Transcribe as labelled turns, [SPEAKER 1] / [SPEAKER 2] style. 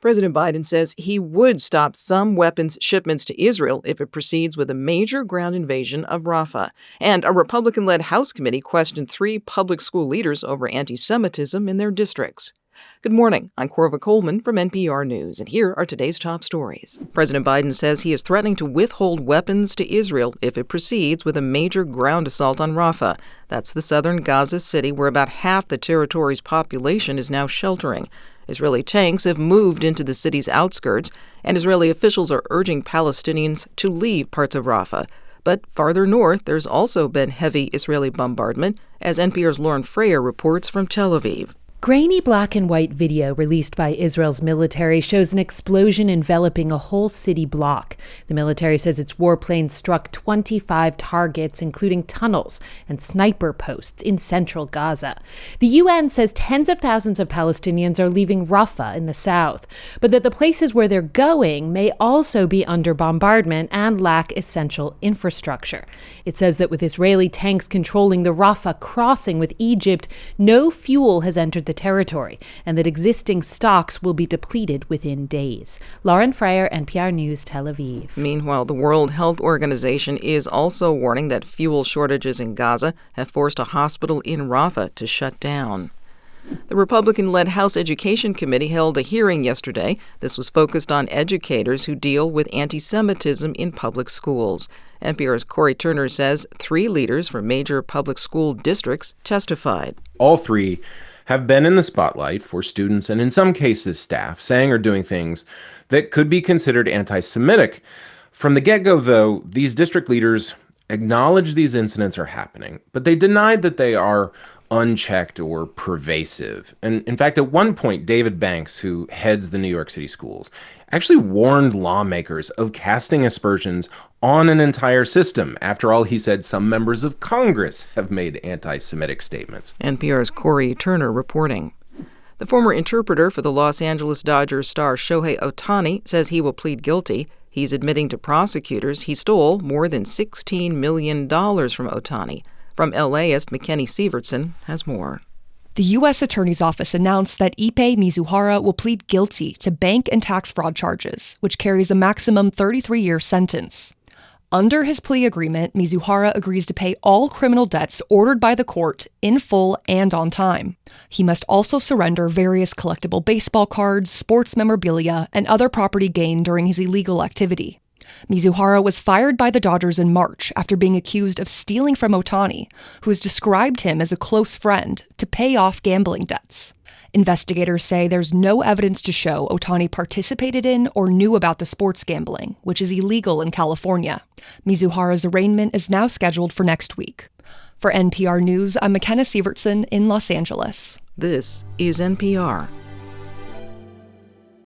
[SPEAKER 1] President Biden says he would stop some weapons shipments to Israel if it proceeds with a major ground invasion of Rafah. And a Republican-led House committee questioned 3 public school leaders over anti-Semitism in their districts. Good morning. I'm Corva Coleman from NPR News, and here are today's top stories. President Biden says he is threatening to withhold weapons to Israel if it proceeds with a major ground assault on Rafah. That's the southern Gaza city where about half the territory's population is now sheltering. Israeli tanks have moved into the city's outskirts, and Israeli officials are urging Palestinians to leave parts of Rafah. But farther north, there's also been heavy Israeli bombardment, as NPR's Lauren Freyer reports from Tel Aviv.
[SPEAKER 2] Grainy black and white video released by Israel's military shows an explosion enveloping a whole city block. The military says its warplanes struck 25 targets, including tunnels and sniper posts in central Gaza. The UN says tens of thousands of Palestinians are leaving Rafah in the south, but that the places where they're going may also be under bombardment and lack essential infrastructure. It says that with Israeli tanks controlling the Rafah crossing with Egypt, no fuel has entered the territory, and that existing stocks will be depleted within days. Lauren Freyer, NPR News, Tel Aviv.
[SPEAKER 1] Meanwhile, the World Health Organization is also warning that fuel shortages in Gaza have forced a hospital in Rafah to shut down. The Republican-led House Education Committee held a hearing yesterday. This was focused on educators who deal with anti-Semitism in public schools. NPR's Corey Turner says 3 leaders from major public school districts testified.
[SPEAKER 3] All 3 have been in the spotlight for students and in some cases staff saying or doing things that could be considered anti-Semitic. From the get-go, though, these district leaders acknowledge these incidents are happening, but they denied that they are unchecked or pervasive. And in fact, at one point, David Banks, who heads the New York City schools, actually warned lawmakers of casting aspersions on an entire system. After all, he said some members of Congress have made anti-Semitic statements.
[SPEAKER 1] NPR's Corey Turner reporting. The former interpreter for the Los Angeles Dodgers star Shohei Ohtani says he will plead guilty. He's admitting to prosecutors he stole more than $16 million from Ohtani. From LAist, McKenny Sievertson has more.
[SPEAKER 4] The U.S. Attorney's Office announced that Ipe Mizuhara will plead guilty to bank and tax fraud charges, which carries a maximum 33-year sentence. Under his plea agreement, Mizuhara agrees to pay all criminal debts ordered by the court in full and on time. He must also surrender various collectible baseball cards, sports memorabilia, and other property gained during his illegal activity. Mizuhara was fired by the Dodgers in March after being accused of stealing from Ohtani, who has described him as a close friend, to pay off gambling debts. Investigators say there's no evidence to show Ohtani participated in or knew about the sports gambling, which is illegal in California. Mizuhara's arraignment is now scheduled for next week. For NPR News, I'm McKenna Sievertson in Los Angeles.
[SPEAKER 1] This is NPR.